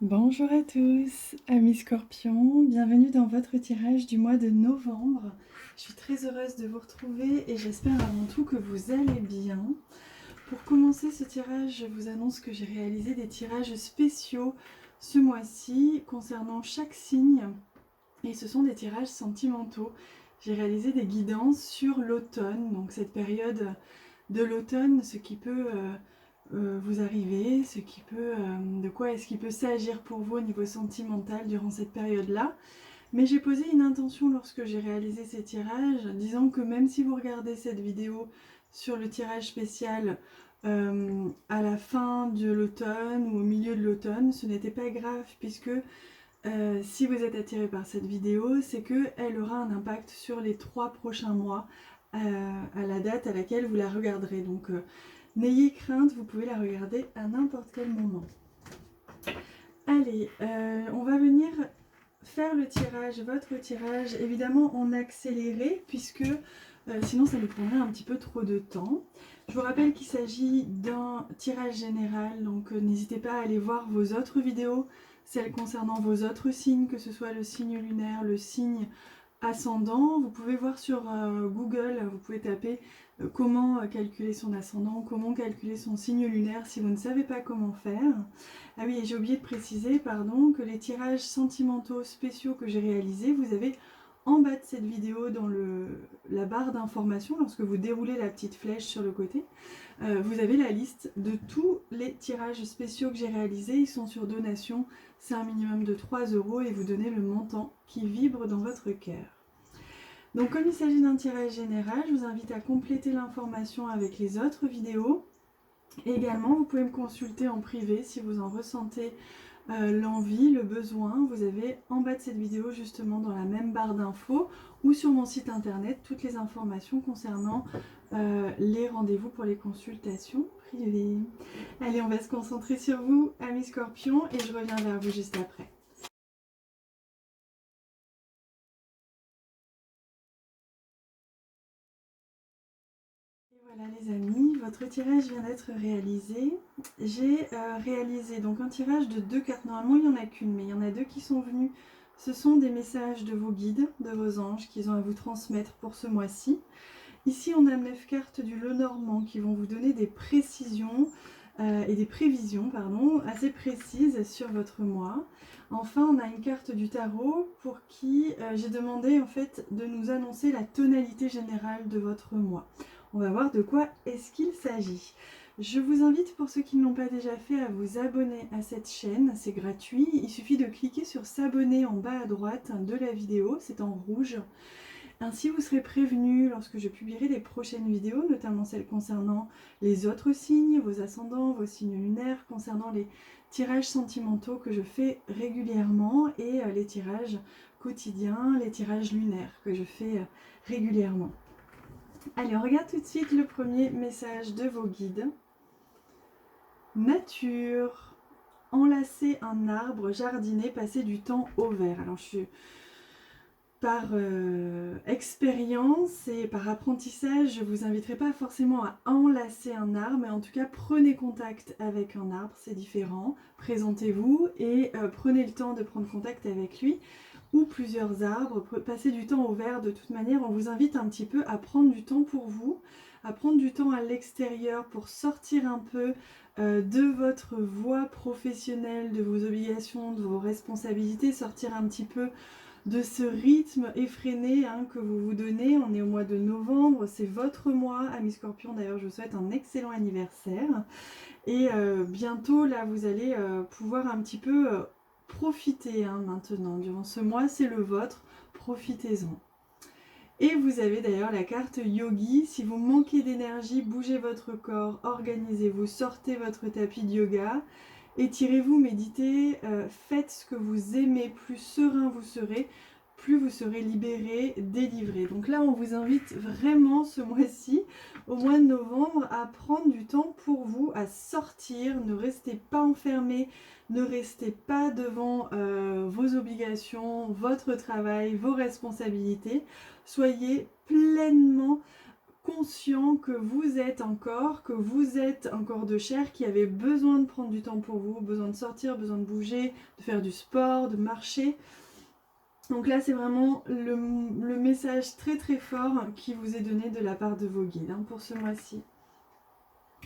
Bonjour à tous, amis Scorpions, bienvenue dans votre tirage du mois de novembre. Je suis très heureuse de vous retrouver et j'espère avant tout que vous allez bien. Pour commencer ce tirage, je vous annonce que j'ai réalisé des tirages spéciaux ce mois-ci concernant chaque signe et ce sont des tirages sentimentaux. J'ai réalisé des guidances sur l'automne, donc cette période de l'automne, ce qui peut vous arriver, de quoi est-ce qu'il peut s'agir pour vous au niveau sentimental durant cette période-là. Mais j'ai posé une intention lorsque j'ai réalisé ces tirages, disant que même si vous regardez cette vidéo sur le tirage spécial à la fin de l'automne ou au milieu de l'automne, ce n'était pas grave puisque si vous êtes attiré par cette vidéo, c'est qu'elle aura un impact sur les 3 prochains mois à la date à laquelle vous la regarderez. Donc n'ayez crainte, vous pouvez la regarder à n'importe quel moment. Allez, on va venir faire le tirage, votre tirage, évidemment en accéléré, puisque sinon ça nous prendrait un petit peu trop de temps. Je vous rappelle qu'il s'agit d'un tirage général, donc n'hésitez pas à aller voir vos autres vidéos, celles concernant vos autres signes, que ce soit le signe lunaire, le signe ascendant. Vous pouvez voir sur Google, vous pouvez taper comment calculer son ascendant, comment calculer son signe lunaire si vous ne savez pas comment faire. Ah oui, et j'ai oublié de préciser, pardon, que les tirages sentimentaux spéciaux que j'ai réalisés, vous avez en bas de cette vidéo dans la barre d'information, lorsque vous déroulez la petite flèche sur le côté, vous avez la liste de tous les tirages spéciaux que j'ai réalisés. Ils sont sur donation, c'est un minimum de 3 € et vous donnez le montant qui vibre dans votre cœur. Donc comme il s'agit d'un tirage général, je vous invite à compléter l'information avec les autres vidéos. Et également, vous pouvez me consulter en privé si vous en ressentez l'envie, le besoin. Vous avez en bas de cette vidéo, justement dans la même barre d'infos, ou sur mon site internet, toutes les informations concernant les rendez-vous pour les consultations privées. Allez, on va se concentrer sur vous, amis Scorpions, et je reviens vers vous juste après. Voilà les amis, votre tirage vient d'être réalisé. J'ai réalisé donc un tirage de 2 cartes. Normalement il n'y en a qu'une, mais il y en a 2 qui sont venues. Ce sont des messages de vos guides, de vos anges qu'ils ont à vous transmettre pour ce mois-ci. Ici on a 9 cartes du Lenormand qui vont vous donner des précisions et des prévisions assez précises sur votre mois. Enfin on a une carte du tarot pour qui j'ai demandé en fait de nous annoncer la tonalité générale de votre mois. On va voir de quoi est-ce qu'il s'agit. Je vous invite, pour ceux qui ne l'ont pas déjà fait, à vous abonner à cette chaîne, c'est gratuit. Il suffit de cliquer sur s'abonner en bas à droite de la vidéo, c'est en rouge. Ainsi vous serez prévenu lorsque je publierai les prochaines vidéos, notamment celles concernant les autres signes, vos ascendants, vos signes lunaires, concernant les tirages sentimentaux que je fais régulièrement et les tirages quotidiens, les tirages lunaires que je fais régulièrement. Allez, on regarde tout de suite le premier message de vos guides. Nature. Enlacer un arbre, jardiner, passer du temps au vert. Alors, je suis par expérience et par apprentissage, je ne vous inviterai pas forcément à enlacer un arbre, mais en tout cas, prenez contact avec un arbre, c'est différent. Présentez-vous et prenez le temps de prendre contact avec lui. Ou plusieurs arbres, passer du temps au vert. De toute manière, on vous invite un petit peu à prendre du temps pour vous, à prendre du temps à l'extérieur pour sortir un peu de votre voie professionnelle, de vos obligations, de vos responsabilités, sortir un petit peu de ce rythme effréné que vous vous donnez. On est au mois de novembre, c'est votre mois, amis Scorpions. D'ailleurs, je vous souhaite un excellent anniversaire. Et bientôt, là, vous allez pouvoir un petit peu profitez maintenant, durant ce mois, c'est le vôtre, profitez-en. Et vous avez d'ailleurs la carte Yogi. Si vous manquez d'énergie, bougez votre corps, organisez-vous, sortez votre tapis de yoga, étirez-vous, méditez, faites ce que vous aimez, plus serein vous serez, plus vous serez libéré, délivré. Donc là, on vous invite vraiment ce mois-ci, au mois de novembre, à prendre du temps pour vous, à sortir, ne restez pas enfermés, ne restez pas devant vos obligations, votre travail, vos responsabilités. Soyez pleinement conscient que vous êtes encore de chair qui avait besoin de prendre du temps pour vous, besoin de sortir, besoin de bouger, de faire du sport, de marcher. Donc là, c'est vraiment le message très très fort qui vous est donné de la part de vos guides hein, pour ce mois-ci.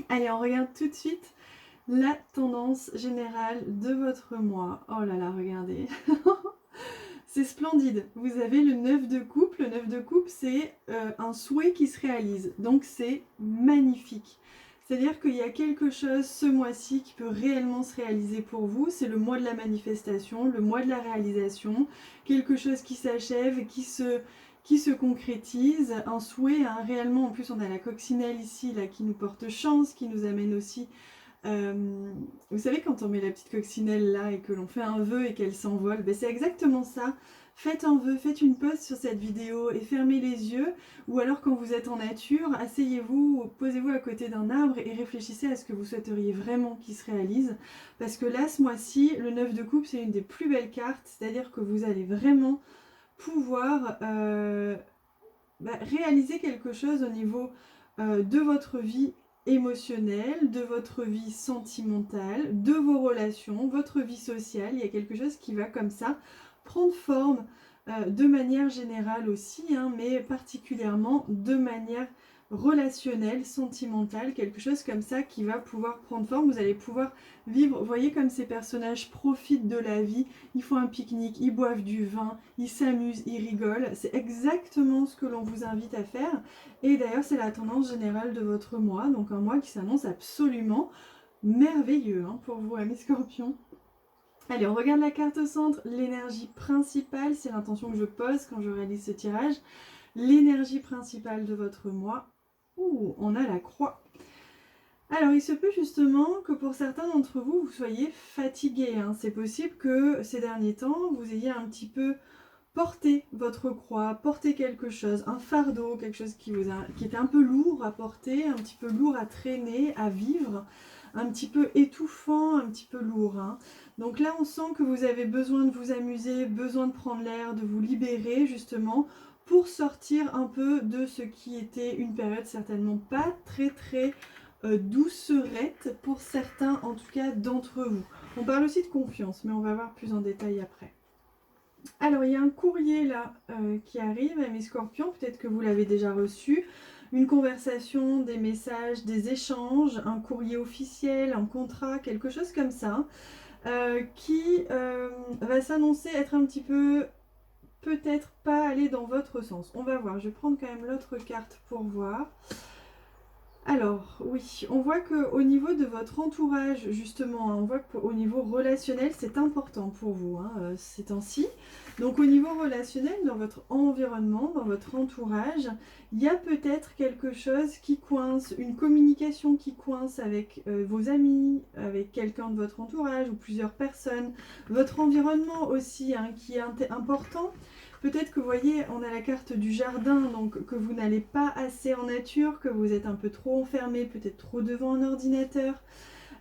Allez, on regarde tout de suite la tendance générale de votre mois. Oh là là, regardez. C'est splendide. Vous avez le 9 de coupe. Le 9 de coupe, c'est un souhait qui se réalise. Donc c'est magnifique. C'est-à-dire qu'il y a quelque chose ce mois-ci qui peut réellement se réaliser pour vous. C'est le mois de la manifestation, le mois de la réalisation. Quelque chose qui s'achève, qui se concrétise. Un souhait, hein, réellement. En plus, on a la coccinelle ici, là, qui nous porte chance, qui nous amène aussi... vous savez quand on met la petite coccinelle là et que l'on fait un vœu et qu'elle s'envole, ben c'est exactement ça. Faites un vœu, faites une pause sur cette vidéo et fermez les yeux, ou alors quand vous êtes en nature, asseyez-vous, posez-vous à côté d'un arbre et réfléchissez à ce que vous souhaiteriez vraiment qu'il se réalise, parce que là ce mois-ci, le 9 de coupe c'est une des plus belles cartes, c'est-à-dire que vous allez vraiment pouvoir réaliser quelque chose au niveau de votre vie émotionnelle, de votre vie sentimentale, de vos relations, votre vie sociale. Il y a quelque chose qui va comme ça prendre forme de manière générale aussi, hein, mais particulièrement de manière relationnelle, sentimentale, quelque chose comme ça qui va pouvoir prendre forme. Vous allez pouvoir vivre, vous voyez comme ces personnages profitent de la vie, ils font un pique-nique, ils boivent du vin, ils s'amusent, ils rigolent. C'est exactement ce que l'on vous invite à faire. Et d'ailleurs, c'est la tendance générale de votre mois, donc un mois qui s'annonce absolument merveilleux hein, pour vous, amis Scorpions. Allez, on regarde la carte au centre, l'énergie principale, c'est l'intention que je pose quand je réalise ce tirage. L'énergie principale de votre mois, ouh, on a la croix. Alors, il se peut justement que pour certains d'entre vous, vous soyez fatigués. Hein. C'est possible que ces derniers temps, vous ayez un petit peu porté votre croix, porté quelque chose, un fardeau, quelque chose qui était un peu lourd à porter, un petit peu lourd à traîner, à vivre, un petit peu étouffant, un petit peu lourd. Hein. Donc là, on sent que vous avez besoin de vous amuser, besoin de prendre l'air, de vous libérer justement pour sortir un peu de ce qui était une période certainement pas très très doucerette pour certains en tout cas d'entre vous. On parle aussi de confiance, mais on va voir plus en détail après. Alors il y a un courrier là qui arrive à mes Scorpions, peut-être que vous l'avez déjà reçu, une conversation, des messages, des échanges, un courrier officiel, un contrat, quelque chose comme ça, qui va s'annoncer être un petit peu, peut-être pas aller dans votre sens. On va voir, je vais prendre quand même l'autre carte pour voir. Alors, oui, on voit qu'au niveau de votre entourage, justement, on voit qu'au niveau relationnel, c'est important pour vous hein, ces temps-ci. Donc, au niveau relationnel, dans votre environnement, dans votre entourage, il y a peut-être quelque chose qui coince, une communication qui coince avec vos amis, avec quelqu'un de votre entourage ou plusieurs personnes. Votre environnement aussi, hein, qui est important. Peut-être que vous voyez, on a la carte du jardin, donc que vous n'allez pas assez en nature, que vous êtes un peu trop enfermé, peut-être trop devant un ordinateur.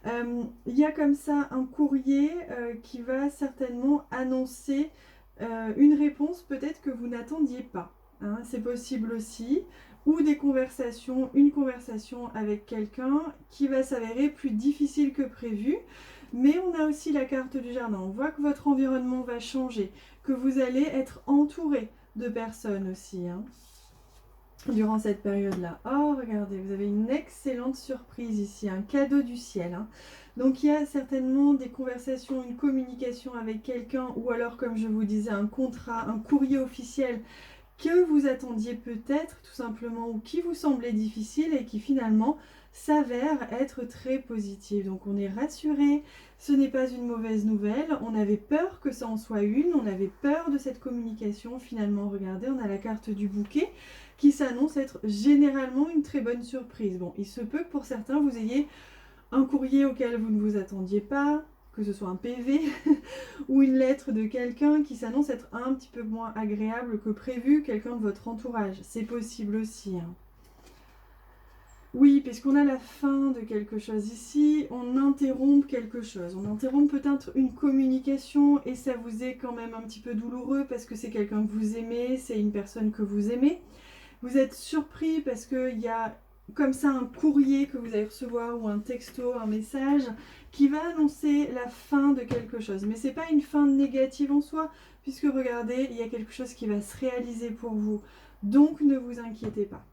Il y a comme ça un courrier qui va certainement annoncer une réponse peut-être que vous n'attendiez pas. Hein, c'est possible aussi. Ou des conversations, une conversation avec quelqu'un qui va s'avérer plus difficile que prévu. Mais on a aussi la carte du jardin. On voit que votre environnement va changer, que vous allez être entouré de personnes aussi, hein, durant cette période-là. Oh, regardez, vous avez une excellente surprise ici, un cadeau du ciel. Hein. Donc, il y a certainement des conversations, une communication avec quelqu'un, ou alors, comme je vous disais, un contrat, un courrier officiel que vous attendiez peut-être, tout simplement, ou qui vous semblait difficile et qui finalement s'avère être très positive. Donc on est rassuré, ce n'est pas une mauvaise nouvelle, on avait peur que ça en soit une, on avait peur de cette communication, finalement regardez, on a la carte du bouquet qui s'annonce être généralement une très bonne surprise. Bon, il se peut que pour certains vous ayez un courrier auquel vous ne vous attendiez pas, que ce soit un PV ou une lettre de quelqu'un qui s'annonce être un petit peu moins agréable que prévu, quelqu'un de votre entourage, c'est possible aussi. Hein. Oui, puisqu'on a la fin de quelque chose ici, on interrompt quelque chose. On interrompt peut-être une communication et ça vous est quand même un petit peu douloureux parce que c'est quelqu'un que vous aimez, c'est une personne que vous aimez. Vous êtes surpris parce qu'il y a comme ça un courrier que vous allez recevoir ou un texto, un message qui va annoncer la fin de quelque chose. Mais c'est pas une fin négative en soi, puisque regardez, il y a quelque chose qui va se réaliser pour vous. Donc ne vous inquiétez pas.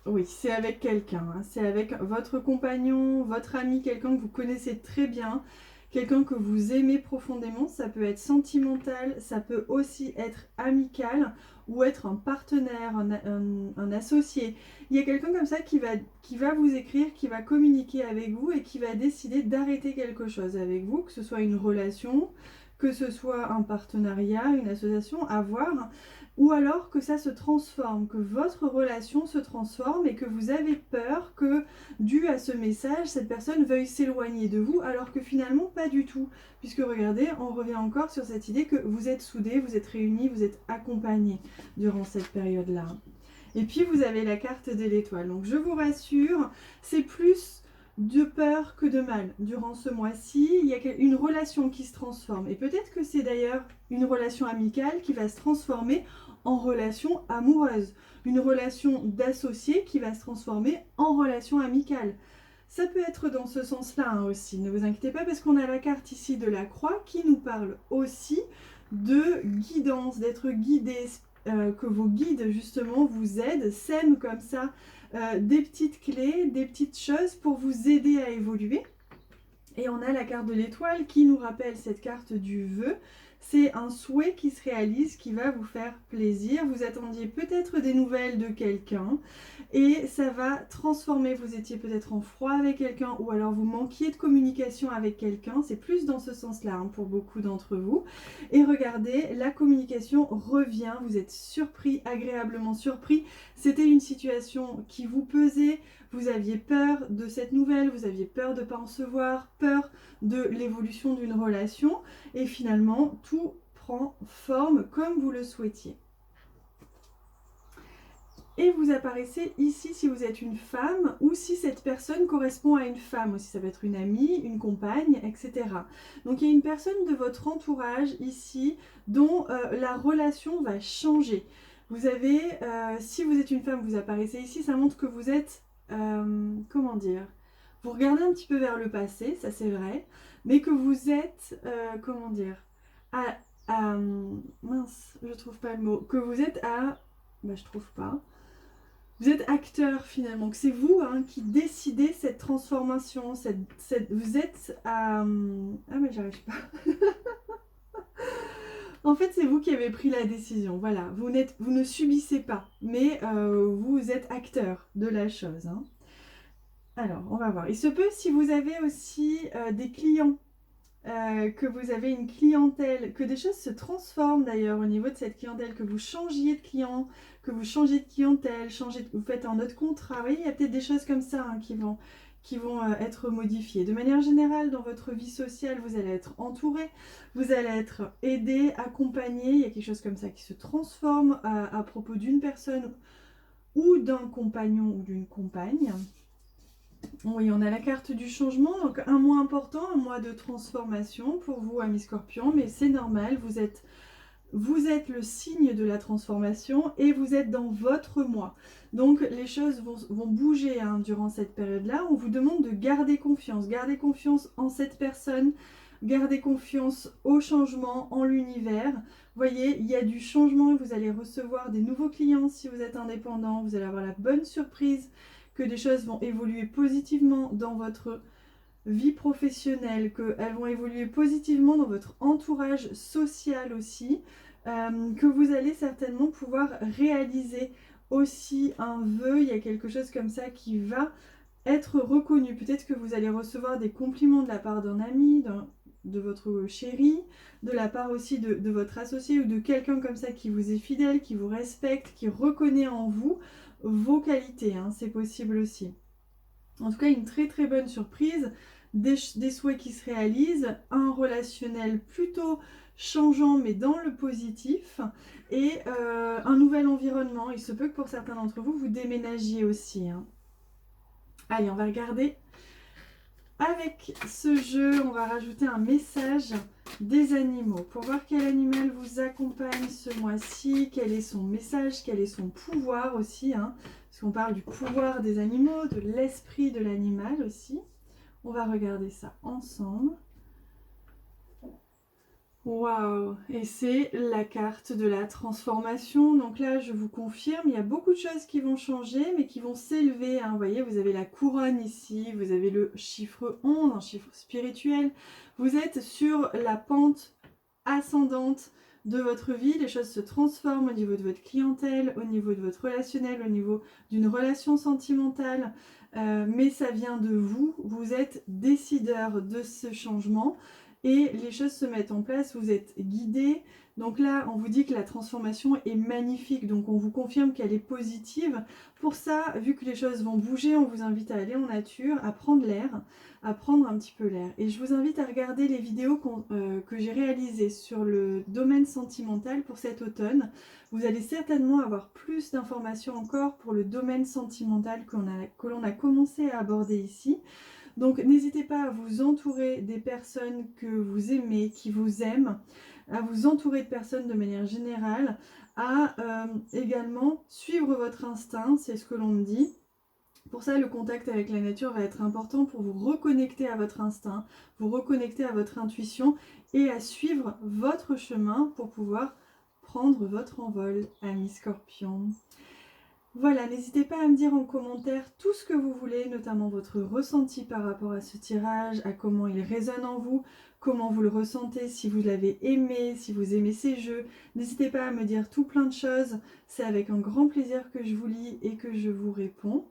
Oui, c'est avec quelqu'un, hein. C'est avec votre compagnon, votre ami, quelqu'un que vous connaissez très bien, quelqu'un que vous aimez profondément. Ça peut être sentimental, ça peut aussi être amical ou être un partenaire, un associé. Il y a quelqu'un comme ça qui va vous écrire, qui va communiquer avec vous et qui va décider d'arrêter quelque chose avec vous, que ce soit une relation, que ce soit un partenariat, une association, à voir. Ou alors que ça se transforme, que votre relation se transforme et que vous avez peur que, dû à ce message, cette personne veuille s'éloigner de vous, alors que finalement pas du tout. Puisque regardez, on revient encore sur cette idée que vous êtes soudés, vous êtes réunis, vous êtes accompagnés durant cette période-là. Et puis vous avez la carte de l'étoile. Donc je vous rassure, c'est plus de peur que de mal. Durant ce mois-ci, il y a une relation qui se transforme. Et peut-être que c'est d'ailleurs une relation amicale qui va se transformer en relation amoureuse, une relation d'associé qui va se transformer en relation amicale. Ça peut être dans ce sens-là hein, aussi, ne vous inquiétez pas parce qu'on a la carte ici de la croix qui nous parle aussi de guidance, d'être guidé, que vos guides justement vous aident, sèment comme ça des petites clés, des petites choses pour vous aider à évoluer. Et on a la carte de l'étoile qui nous rappelle cette carte du vœu. C'est un souhait qui se réalise, qui va vous faire plaisir. Vous attendiez peut-être des nouvelles de quelqu'un et ça va transformer. Vous étiez peut-être en froid avec quelqu'un ou alors vous manquiez de communication avec quelqu'un. C'est plus dans ce sens-là hein, pour beaucoup d'entre vous. Et regardez, la communication revient. Vous êtes surpris, agréablement surpris. C'était une situation qui vous pesait. Vous aviez peur de cette nouvelle, vous aviez peur de ne pas en recevoir, peur de l'évolution d'une relation et finalement tout prend forme comme vous le souhaitiez. Et vous apparaissez ici si vous êtes une femme ou si cette personne correspond à une femme aussi. Ça peut être une amie, une compagne, etc. Donc il y a une personne de votre entourage ici dont la relation va changer. Vous avez, si vous êtes une femme, vous apparaissez ici, ça montre que vous êtes, comment dire, vous regardez un petit peu vers le passé, ça c'est vrai, mais que vous êtes, comment dire, mince, je trouve pas le mot, que vous êtes je trouve pas. Vous êtes acteur finalement, que c'est vous hein, qui décidez cette transformation, vous êtes à... Ah mais j'arrive pas. En fait, c'est vous qui avez pris la décision. Voilà, vous ne subissez pas, mais vous êtes acteur de la chose. Hein. Alors, on va voir. Il se peut, si vous avez aussi des clients, que vous avez une clientèle, que des choses se transforment d'ailleurs au niveau de cette clientèle, que vous changiez de client, que vous changez de clientèle, vous faites un autre contrat. Vous voyez, il y a peut-être des choses comme ça hein, qui vont être modifiées. De manière générale, dans votre vie sociale, vous allez être entouré, vous allez être aidé, accompagné. Il y a quelque chose comme ça qui se transforme à propos d'une personne ou d'un compagnon ou d'une compagne. Oui, on a la carte du changement, donc un mois important, un mois de transformation pour vous, amis scorpions, mais c'est normal, vous êtes le signe de la transformation et vous êtes dans votre mois. Donc les choses vont bouger hein, durant cette période-là. On vous demande de garder confiance en cette personne, garder confiance au changement, en l'univers. Vous voyez, il y a du changement, vous allez recevoir des nouveaux clients si vous êtes indépendant, vous allez avoir la bonne surprise que des choses vont évoluer positivement dans votre vie professionnelle, qu'elles vont évoluer positivement dans votre entourage social aussi, que vous allez certainement pouvoir réaliser aussi un vœu. Il y a quelque chose comme ça qui va être reconnu. Peut-être que vous allez recevoir des compliments de la part d'un ami, de votre chéri, de la part aussi de votre associé ou de quelqu'un comme ça qui vous est fidèle, qui vous respecte, qui reconnaît en vous vos qualités, hein, c'est possible aussi. En tout cas, une très très bonne surprise, des souhaits qui se réalisent, un relationnel plutôt changeant mais dans le positif et un nouvel environnement. Il se peut que pour certains d'entre vous, vous déménagiez aussi. Hein. Allez, on va regarder avec ce jeu, on va rajouter un message des animaux. Pour voir quel animal vous accompagne ce mois-ci, quel est son message, quel est son pouvoir aussi. Hein, parce qu'on parle du pouvoir des animaux, de l'esprit de l'animal aussi. On va regarder ça ensemble. Waouh! Et c'est la carte de la transformation. Donc là, je vous confirme, il y a beaucoup de choses qui vont changer, mais qui vont s'élever. Hein. Vous voyez, vous avez la couronne ici, vous avez le chiffre 11, un chiffre spirituel. Vous êtes sur la pente ascendante de votre vie. Les choses se transforment au niveau de votre clientèle, au niveau de votre relationnel, au niveau d'une relation sentimentale. Mais ça vient de vous. Vous êtes décideur de ce changement. Et les choses se mettent en place, vous êtes guidé. Donc là, on vous dit que la transformation est magnifique, donc on vous confirme qu'elle est positive. Pour ça, vu que les choses vont bouger, on vous invite à aller en nature, à prendre l'air, à prendre un petit peu l'air. Et je vous invite à regarder les vidéos que j'ai réalisées sur le domaine sentimental pour cet automne. Vous allez certainement avoir plus d'informations encore pour le domaine sentimental que l'on a commencé à aborder ici. Donc n'hésitez pas à vous entourer des personnes que vous aimez, qui vous aiment, à vous entourer de personnes de manière générale, à également suivre votre instinct, c'est ce que l'on me dit. Pour ça, le contact avec la nature va être important pour vous reconnecter à votre instinct, vous reconnecter à votre intuition et à suivre votre chemin pour pouvoir prendre votre envol, amis scorpions. Voilà, n'hésitez pas à me dire en commentaire tout ce que vous voulez, notamment votre ressenti par rapport à ce tirage, à comment il résonne en vous, comment vous le ressentez, si vous l'avez aimé, si vous aimez ces jeux. N'hésitez pas à me dire tout plein de choses, c'est avec un grand plaisir que je vous lis et que je vous réponds.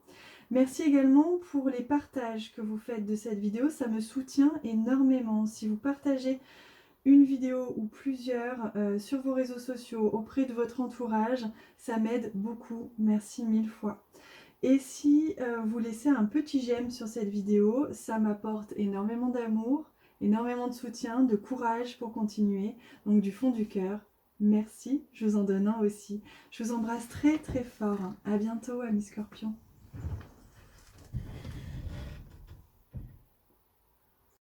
Merci également pour les partages que vous faites de cette vidéo, ça me soutient énormément. Si vous partagez une vidéo ou plusieurs sur vos réseaux sociaux, auprès de votre entourage, ça m'aide beaucoup, merci 1000 fois. Et si vous laissez un petit j'aime sur cette vidéo, ça m'apporte énormément d'amour, énormément de soutien, de courage pour continuer, donc du fond du cœur, merci, je vous en donne un aussi. Je vous embrasse très très fort, à bientôt amis scorpions.